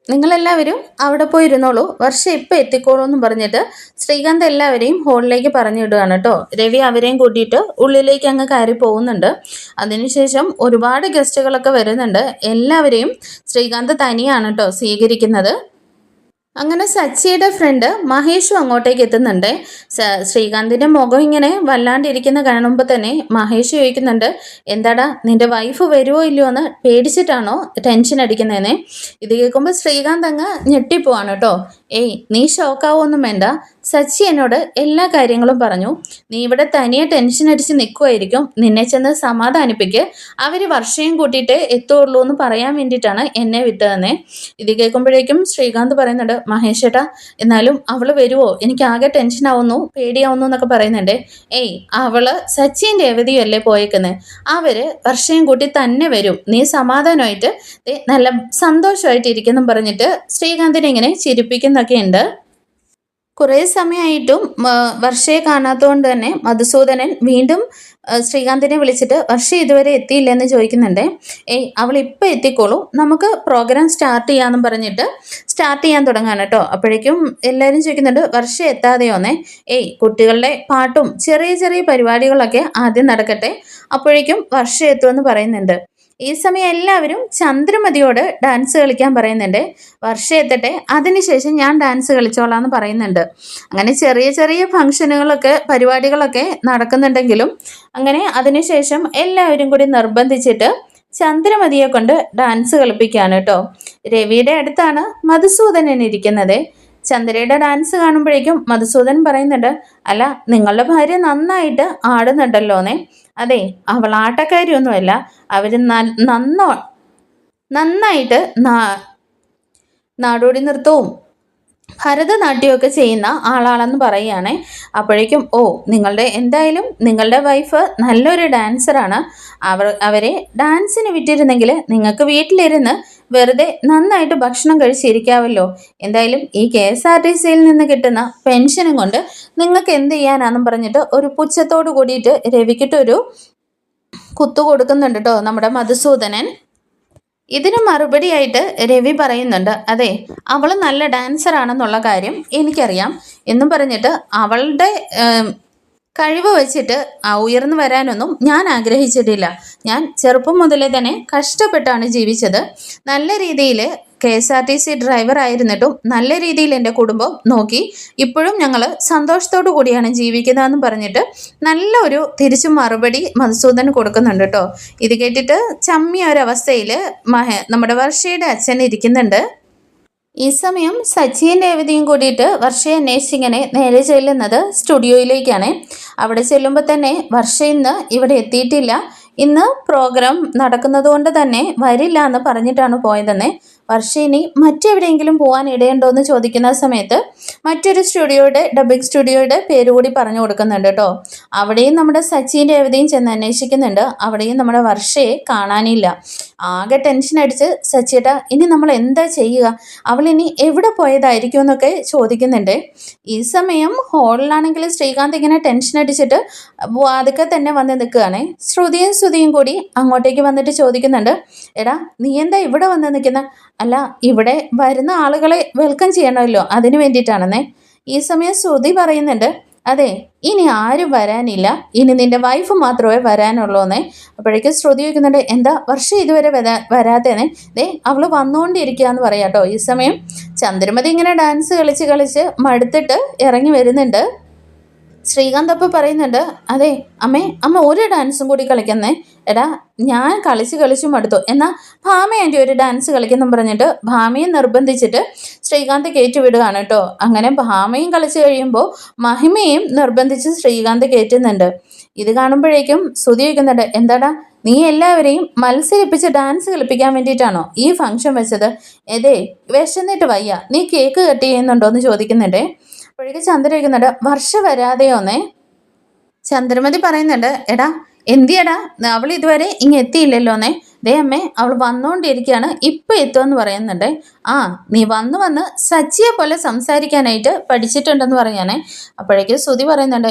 [SPEAKER 1] നിങ്ങളെല്ലാവരും അവിടെ പോയി ഇരുന്നോളൂ, വർഷം ഇപ്പം എത്തിക്കോളൂ എന്നും പറഞ്ഞിട്ട് ശ്രീകാന്ത് എല്ലാവരെയും ഹോളിലേക്ക് പറഞ്ഞിടുകയാണ് കേട്ടോ. രവി അവരെയും കൂട്ടിയിട്ട് ഉള്ളിലേക്ക് അങ്ങ് കയറി പോകുന്നുണ്ട്. അതിനുശേഷം ഒരുപാട് ഗസ്റ്റുകളൊക്കെ വരുന്നുണ്ട്. എല്ലാവരെയും ശ്രീകാന്ത് തനിയാണ് കേട്ടോ സ്വീകരിക്കുന്നത്. അങ്ങനെ സച്ചിയുടെ ഫ്രണ്ട് മഹേഷും അങ്ങോട്ടേക്ക് എത്തുന്നുണ്ട്. ശ്രീകാന്തിൻ്റെ മുഖം ഇങ്ങനെ വല്ലാണ്ടിരിക്കുന്ന കാണുമ്പോൾ തന്നെ മഹേഷ് ചോദിക്കുന്നുണ്ട്, എന്താടാ നിന്റെ വൈഫ് വരുമോ ഇല്ലയോ എന്ന് പേടിച്ചിട്ടാണോ ടെൻഷൻ അടിക്കുന്നതെന്നേ? ഇത് കേൾക്കുമ്പോൾ ശ്രീകാന്ത് അങ്ങ് ഞെട്ടിപ്പോവാണ് കേട്ടോ. നീ ഷോക്കാവൊന്നും വേണ്ട, സച്ചി എന്നോട് എല്ലാ കാര്യങ്ങളും പറഞ്ഞു. നീ ഇവിടെ തനിയെ ടെൻഷൻ അടിച്ച് നിൽക്കുമായിരിക്കും, നിന്നെ ചെന്ന് സമാധാനിപ്പിക്ക്, അവർ വർഷയും കൂട്ടിയിട്ട് എത്തുള്ളൂ എന്ന് പറയാൻ വേണ്ടിയിട്ടാണ് എന്നെ വിട്ടതെന്നേ. ഇത് കേൾക്കുമ്പോഴേക്കും ശ്രീകാന്ത് പറയുന്നുണ്ട്, മഹേഷേട്ടാ എന്നാലും അവള് വരുവോ, എനിക്ക് ആകെ ടെൻഷൻ ആവുന്നു, പേടിയാവുന്നു എന്നൊക്കെ പറയുന്നുണ്ട്. അവള് സച്ചിൻ രേവതിയും അല്ലേ പോയേക്കുന്നത്, അവര് വർഷയും കൂട്ടി തന്നെ വരും, നീ സമാധാനമായിട്ട് നല്ല സന്തോഷമായിട്ട് ഇരിക്കുന്നു പറഞ്ഞിട്ട് ശ്രീകാന്തിനെ ഇങ്ങനെ ചിരിപ്പിക്കുന്നൊക്കെ ഉണ്ട്. കുറേ സമയമായിട്ടും വർഷയെ കാണാത്തതുകൊണ്ട് തന്നെ മധുസൂദനൻ വീണ്ടും ശ്രീകാന്തിനെ വിളിച്ചിട്ട് വർഷ ഇതുവരെ എത്തിയില്ലെന്ന് ചോദിക്കുന്നുണ്ട്. അവൾ ഇപ്പം എത്തിക്കോളൂ, നമുക്ക് പ്രോഗ്രാം സ്റ്റാർട്ട് ചെയ്യാമെന്നും പറഞ്ഞിട്ട് സ്റ്റാർട്ട് ചെയ്യാൻ തുടങ്ങാണ് കേട്ടോ. അപ്പോഴേക്കും എല്ലാവരും ചോദിക്കുന്നുണ്ട്, വർഷ എത്താതെയോന്നേ? കുട്ടികളുടെ പാട്ടും ചെറിയ ചെറിയ പരിപാടികളൊക്കെ ആദ്യം നടക്കട്ടെ, അപ്പോഴേക്കും വർഷ എത്തുമെന്ന് പറയുന്നുണ്ട്. ഈ സമയം എല്ലാവരും ചന്ദ്രമതിയോട് ഡാൻസ് കളിക്കാൻ പറയുന്നുണ്ട്. വർഷ എത്തട്ടെ, അതിനുശേഷം ഞാൻ ഡാൻസ് കളിച്ചോളാം എന്ന് പറയുന്നുണ്ട്. അങ്ങനെ ചെറിയ ചെറിയ ഫംഗ്ഷനുകളൊക്കെ പരിപാടികളൊക്കെ നടക്കുന്നുണ്ടെങ്കിലും അങ്ങനെ അതിനുശേഷം എല്ലാവരും കൂടി നിർബന്ധിച്ചിട്ട് ചന്ദ്രമതിയെ കൊണ്ട് ഡാൻസ് കളിപ്പിക്കുകയാണ് കേട്ടോ. രവിയുടെ അടുത്താണ് മധുസൂദനൻ ഇരിക്കുന്നത്. ചന്ദ്രയുടെ ഡാൻസ് കാണുമ്പോഴേക്കും മധുസൂദൻ പറയുന്നുണ്ട്, അല്ല നിങ്ങളുടെ ഭാര്യ നന്നായിട്ട് ആടുന്നുണ്ടല്ലോന്നേ. അതെ, അവൾ ആട്ടക്കാരിയൊന്നുമല്ല, അവര് നന്നായിട്ട് നാടോടി നൃത്തവും ഭരതനാട്യമൊക്കെ ചെയ്യുന്ന ആളാണെന്ന് പറയുകയാണേ. അപ്പോഴേക്കും എന്തായാലും നിങ്ങളുടെ വൈഫ് നല്ലൊരു ഡാൻസറാണ്. അവരെ ഡാൻസിന് വിട്ടിരുന്നെങ്കിൽ നിങ്ങൾക്ക് വീട്ടിലിരുന്ന് വെറുതെ നന്നായിട്ട് ഭക്ഷണം കഴിച്ചിരിക്കാവല്ലോ. എന്തായാലും ഈ KSRTCയിൽ നിന്ന് കിട്ടുന്ന പെൻഷനും കൊണ്ട് നിങ്ങൾക്ക് എന്ത് ചെയ്യാനാണെന്നും പറഞ്ഞിട്ട് ഒരു പുച്ഛത്തോട് കൂടിയിട്ട് രവിക്കിട്ടൊരു കുത്തു കൊടുക്കുന്നുണ്ട് കേട്ടോ നമ്മുടെ മധുസൂദനൻ. ഇതിന് മറുപടിയായിട്ട് രവി പറയുന്നുണ്ട്, അതെ അവൾ നല്ല ഡാൻസർ ആണെന്നുള്ള കാര്യം എനിക്കറിയാം എന്നും പറഞ്ഞിട്ട് അവളുടെ കഴിവ് വെച്ചിട്ട് ഉയർന്നു വരാനൊന്നും ഞാൻ ആഗ്രഹിച്ചിട്ടില്ല. ഞാൻ ചെറുപ്പം മുതലേ തന്നെ കഷ്ടപ്പെട്ടാണ് ജീവിച്ചത്. നല്ല രീതിയിൽ KSRTC ഡ്രൈവർ ആയിരുന്നിട്ടും നല്ല രീതിയിൽ എൻ്റെ കുടുംബം നോക്കി. ഇപ്പോഴും ഞങ്ങൾ സന്തോഷത്തോടു കൂടിയാണ് ജീവിക്കുന്നതെന്ന് പറഞ്ഞിട്ട് നല്ലൊരു തിരിച്ചു മറുപടി മധുസൂദൻ കൊടുക്കുന്നുണ്ട് കേട്ടോ. ഇത് കേട്ടിട്ട് ചമ്മിയ ഒരവസ്ഥയിൽ നമ്മുടെ വർഷയുടെ അച്ഛൻ ഇരിക്കുന്നുണ്ട്. ഈ സമയം സച്ചിയും രേവതിയും കൂടിയിട്ട് വർഷയെ അന്വേഷിച്ചിങ്ങനെ നേരെ ചെല്ലുന്നത് സ്റ്റുഡിയോയിലേക്കാണ്. അവിടെ ചെല്ലുമ്പോൾ തന്നെ വർഷ ഇന്ന് ഇവിടെ എത്തിയിട്ടില്ല, ഇന്ന് പ്രോഗ്രാം നടക്കുന്നത് കൊണ്ട് തന്നെ വരില്ല എന്ന് പറഞ്ഞിട്ടാണ് പോയതെന്ന്. വർഷ ഇനി മറ്റെവിടെയെങ്കിലും പോകാൻ ഇടയുണ്ടോ എന്ന് ചോദിക്കുന്ന സമയത്ത് മറ്റൊരു ഡബിംഗ് സ്റ്റുഡിയോയുടെ പേര് കൂടി പറഞ്ഞു കൊടുക്കുന്നുണ്ട് കേട്ടോ. അവിടെയും നമ്മുടെ സച്ചിയും രേവതിയും ചെന്ന് അന്വേഷിക്കുന്നുണ്ട്. അവിടെയും നമ്മുടെ വർഷയെ കാണാനില്ല. ആകെ ടെൻഷൻ അടിച്ച് സച്ചിയേട്ടാ ഇനി നമ്മൾ എന്താ ചെയ്യുക, അവൾ ഇനി എവിടെ പോയതായിരിക്കും എന്നൊക്കെ ചോദിക്കുന്നുണ്ട്. ഈ സമയം ഹോളിലാണെങ്കിൽ ശ്രീകാന്ത് ഇങ്ങനെ ടെൻഷൻ അടിച്ചിട്ട് വാതിക്കെ തന്നെ വന്ന് നിൽക്കുകയാണ്. ശ്രുതിയും കൂടി അങ്ങോട്ടേക്ക് വന്നിട്ട് ചോദിക്കുന്നുണ്ട്, എടാ നീ എന്താ ഇവിടെ വന്ന് നിൽക്കുന്ന? അല്ല ഇവിടെ വരുന്ന ആളുകളെ വെൽക്കം ചെയ്യണമല്ലോ, അതിന് വേണ്ടിയിട്ടാണെന്നേ. ഈ സമയം ശ്രുതി പറയുന്നുണ്ട്, അതെ ഇനി ആരും വരാനില്ല, ഇനി നിന്റെ വൈഫ് മാത്രമേ വരാനുള്ളൂന്നേ. അപ്പോഴേക്കും ശ്രുതി ചോദിക്കുന്നുണ്ട്, എന്താ വർഷം ഇതുവരെ വരാത്തേന്നേ? അവള് വന്നുകൊണ്ടിരിക്കുക എന്ന് പറയാം കേട്ടോ. ഈ സമയം ചന്ദ്രമതി ഇങ്ങനെ ഡാൻസ് കളിച്ച് മടുത്തിട്ട് ഇറങ്ങി വരുന്നുണ്ട്. ശ്രീകാന്ത് അപ്പം പറയുന്നുണ്ട്, അതെ അമ്മ ഒരു ഡാൻസും കൂടി കളിക്കുന്നേ. എടാ ഞാൻ കളിച്ച് മടുത്തു, എന്നാൽ ഭാമ ആൻറ്റി ഒരു ഡാൻസ് കളിക്കുന്നു പറഞ്ഞിട്ട് ഭാമയെ നിർബന്ധിച്ചിട്ട് ശ്രീകാന്ത് കയറ്റിവിടുകയാണ് കേട്ടോ. അങ്ങനെ ഭാമയും കളിച്ച് കഴിയുമ്പോൾ മഹിമയും നിർബന്ധിച്ച് ശ്രീകാന്ത് കയറ്റുന്നുണ്ട്. ഇത് കാണുമ്പോഴേക്കും ശ്രുതി ചോദിക്കുന്നുണ്ട്, എന്താടാ നീ എല്ലാവരെയും മത്സരിപ്പിച്ച് ഡാൻസ് കളിപ്പിക്കാൻ വേണ്ടിയിട്ടാണോ ഈ ഫംഗ്ഷൻ വെച്ചത്? വിശന്നിട്ട് വയ്യ, നീ കേക്ക് കട്ട് ചെയ്യുന്നുണ്ടോ എന്ന് ചോദിക്കുന്നുണ്ട്. അപ്പോഴേക്ക് ചന്ദ്ര ചോദിക്കുന്നുണ്ട്, വർഷ വരാതെയോന്നേ. ചന്ദ്രമതി പറയുന്നുണ്ട്, എടാ എന്തിയടാ അവൾ ഇതുവരെ ഇങ്ങ് എത്തിയില്ലല്ലോന്നേ. അമ്മേ അവൾ വന്നുകൊണ്ടിരിക്കുകയാണ്, ഇപ്പം എത്തുമെന്ന് പറയുന്നുണ്ട്. നീ വന്ന് സച്ചിയെ പോലെ സംസാരിക്കാനായിട്ട് പഠിച്ചിട്ടുണ്ടെന്ന് പറയാനേ. അപ്പോഴേക്കും ശ്രുതി പറയുന്നുണ്ട്,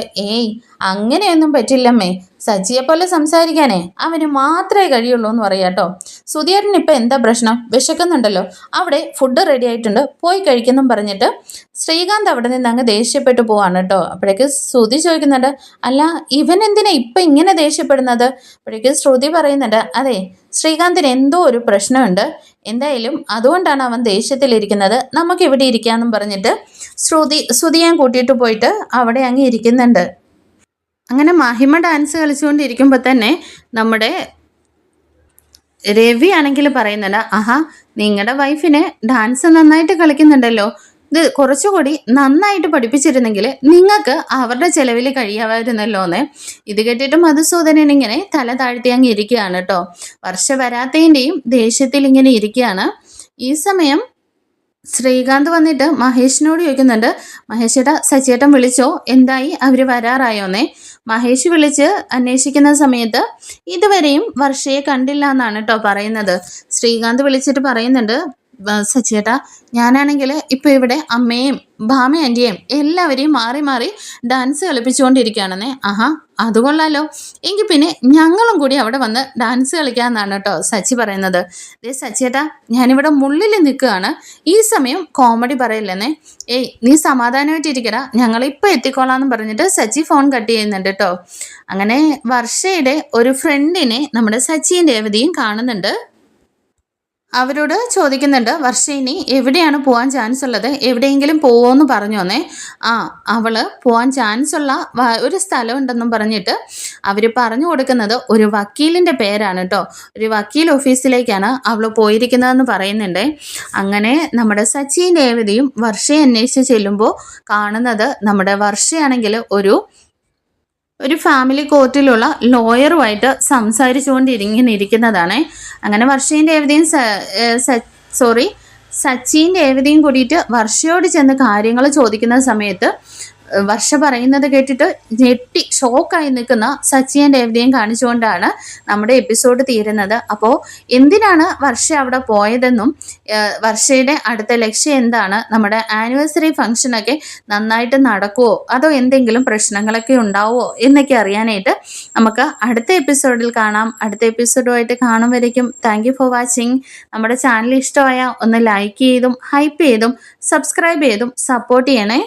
[SPEAKER 1] അങ്ങനെയൊന്നും പറ്റില്ലമ്മേ, സച്ചിയെ പോലെ സംസാരിക്കാനേ അവന് മാത്രമേ കഴിയുള്ളൂ എന്ന് പറയാം കേട്ടോ. ശ്രുതിയേട്ടന് ഇപ്പം എന്താ പ്രശ്നം? വിശക്കുന്നുണ്ടല്ലോ, അവിടെ ഫുഡ് റെഡി ആയിട്ടുണ്ട്, പോയി കഴിക്കുന്നും പറഞ്ഞിട്ട് ശ്രീകാന്ത് അവിടെ നിന്ന് അങ്ങ് ദേഷ്യപ്പെട്ടു പോവാണ് കേട്ടോ. അപ്പോഴേക്കും ശ്രുതി ചോദിക്കുന്നുണ്ട്, അല്ല ഇവൻ എന്തിനാ ഇപ്പം ഇങ്ങനെ ദേഷ്യപ്പെടുന്നത്? അപ്പോഴേക്കും ശ്രുതി പറയുന്നുണ്ട്, അതെ ശ്രീകാന്തിന് എന്തോ ഒരു പ്രശ്നമുണ്ട്, എന്തായാലും അതുകൊണ്ടാണ് അവൻ ദേഷ്യത്തിലിരിക്കുന്നത്, നമുക്ക് ഇവിടെ ഇരിക്കാമെന്നും പറഞ്ഞിട്ട് ശ്രുതിയെ കൂട്ടിയിട്ട് പോയിട്ട് അവിടെ അങ്ങ് ഇരിക്കുന്നുണ്ട്. അങ്ങനെ മഹിമ ഡാൻസ് കളിച്ചുകൊണ്ടിരിക്കുമ്പോൾ തന്നെ നമ്മുടെ രവി ആണെങ്കിൽ പറയുന്നുണ്ട്, നിങ്ങളുടെ വൈഫിന് ഡാൻസ് നന്നായിട്ട് കളിക്കുന്നുണ്ടല്ലോ, ഇത് കുറച്ചുകൂടി നന്നായിട്ട് പഠിപ്പിച്ചിരുന്നെങ്കിൽ നിങ്ങൾക്ക് അവരുടെ ചെലവിൽ കഴിയാമായിരുന്നല്ലോ എന്ന്. ഇത് കേട്ടിട്ട് മധുസൂദനൻ ഇങ്ങനെ തല താഴ്ത്തി അങ്ങ് ഇരിക്കുകയാണ് കേട്ടോ. വർഷ വരാത്തതിൻ്റെയും ദേഷ്യത്തിൽ ഇങ്ങനെ ഇരിക്കുകയാണ്. ഈ സമയം ശ്രീകാന്ത് വന്നിട്ട് മഹേഷിനോട് ചോദിക്കുന്നുണ്ട്, മഹേഷേട്ടാ സച്ചിയേട്ടൻ വിളിച്ചോ, എന്തായി അവർ വരാറായോന്നേ? മഹേഷ് വിളിച്ച് അന്വേഷിക്കുന്ന സമയത്ത് ഇതുവരെയും വർഷയെ കണ്ടില്ല എന്നാണ് കേട്ടോ പറയുന്നത്. ശ്രീകാന്ത് വിളിച്ചിട്ട് പറയുന്നുണ്ട്, സച്ചിയേട്ടാ, ഞാനാണെങ്കിൽ ഇപ്പോൾ ഇവിടെ അമ്മയും ഭാമ ആൻറ്റിയും എല്ലാവരെയും മാറി മാറി ഡാൻസ് കളിപ്പിച്ചുകൊണ്ടിരിക്കുകയാണെന്നേ. ആഹാ, അത് കൊള്ളാലോ. എങ്കിൽ പിന്നെ ഞങ്ങളും കൂടി അവിടെ വന്ന് ഡാൻസ് കളിക്കാമെന്നാണ് കേട്ടോ സച്ചി പറയുന്നത്. ദേ സച്ചിയേട്ടാ, ഞാനിവിടെ മുള്ളിൽ നിൽക്കുകയാണ്, ഈ സമയം കോമഡി പറയില്ലെന്നേ. ഏയ്, നീ സമാധാനമായിട്ടിരിക്കടാ, ഞങ്ങളിപ്പോൾ എത്തിക്കോളാമെന്ന് പറഞ്ഞിട്ട് സച്ചി ഫോൺ കട്ട് ചെയ്യുന്നുണ്ട് കേട്ടോ. അങ്ങനെ വർഷയുടെ ഒരു ഫ്രണ്ടിനെ നമ്മുടെ സച്ചിയും രേവതിയും കാണുന്നുണ്ട്. അവരോട് ചോദിക്കുന്നുണ്ട്, വർഷ ഇനി എവിടെയാണ് പോകാൻ ചാൻസ് ഉള്ളത്, എവിടെയെങ്കിലും പോവുമെന്ന് പറഞ്ഞു വന്നേ. ആ, അവള് പോകാൻ ചാൻസ് ഉള്ള ഒരു സ്ഥലം ഉണ്ടെന്നും പറഞ്ഞിട്ട് അവർ പറഞ്ഞു കൊടുക്കുന്നത് ഒരു വക്കീലിൻ്റെ പേരാണ് കേട്ടോ. ഒരു വക്കീൽ ഓഫീസിലേക്കാണ് അവൾ പോയിരിക്കുന്നതെന്ന് പറയുന്നുണ്ട്. അങ്ങനെ നമ്മുടെ സച്ചിൻ രേവതിയും വർഷയെ അന്വേഷിച്ച് ചെല്ലുമ്പോൾ കാണുന്നത് നമ്മുടെ വർഷയാണെങ്കിൽ ഒരു ഫാമിലി കോർട്ടിലുള്ള ലോയറുമായിട്ട് സംസാരിച്ചുകൊണ്ട് ഇരിക്കുന്നതാണ്. അങ്ങനെ വർഷയും രേവതിയും സച്ചിൻ രേവതിയും കൂടിയിട്ട് വർഷയോട് ചെന്ന് കാര്യങ്ങൾ ചോദിക്കുന്ന സമയത്ത് വർഷ പറയുന്നത് കേട്ടിട്ട് ഞെട്ടി ഷോക്കായി നിൽക്കുന്ന സച്ചിൻ രേവതിയും കാണിച്ചുകൊണ്ടാണ് നമ്മുടെ എപ്പിസോഡ് തീരുന്നത്. അപ്പോൾ എന്തിനാണ് വർഷ അവിടെ പോയതെന്നും വർഷയുടെ അടുത്ത ലക്ഷ്യം എന്താണ്, നമ്മുടെ ആനിവേഴ്സറി ഫംഗ്ഷനൊക്കെ നന്നായിട്ട് നടക്കുമോ അതോ എന്തെങ്കിലും പ്രശ്നങ്ങളൊക്കെ ഉണ്ടാവുമോ എന്നൊക്കെ അറിയാനായിട്ട് നമുക്ക് അടുത്ത എപ്പിസോഡിൽ കാണാം. അടുത്ത എപ്പിസോഡുമായിട്ട് കാണും വരയ്ക്കും താങ്ക് യു ഫോർ വാച്ചിങ്. നമ്മുടെ ചാനൽ ഇഷ്ടമായ ഒന്ന് ലൈക്ക് ചെയ്തും ഹൈപ്പ് ചെയ്തും സബ്സ്ക്രൈബ് ചെയ്തും സപ്പോർട്ട് ചെയ്യണേ.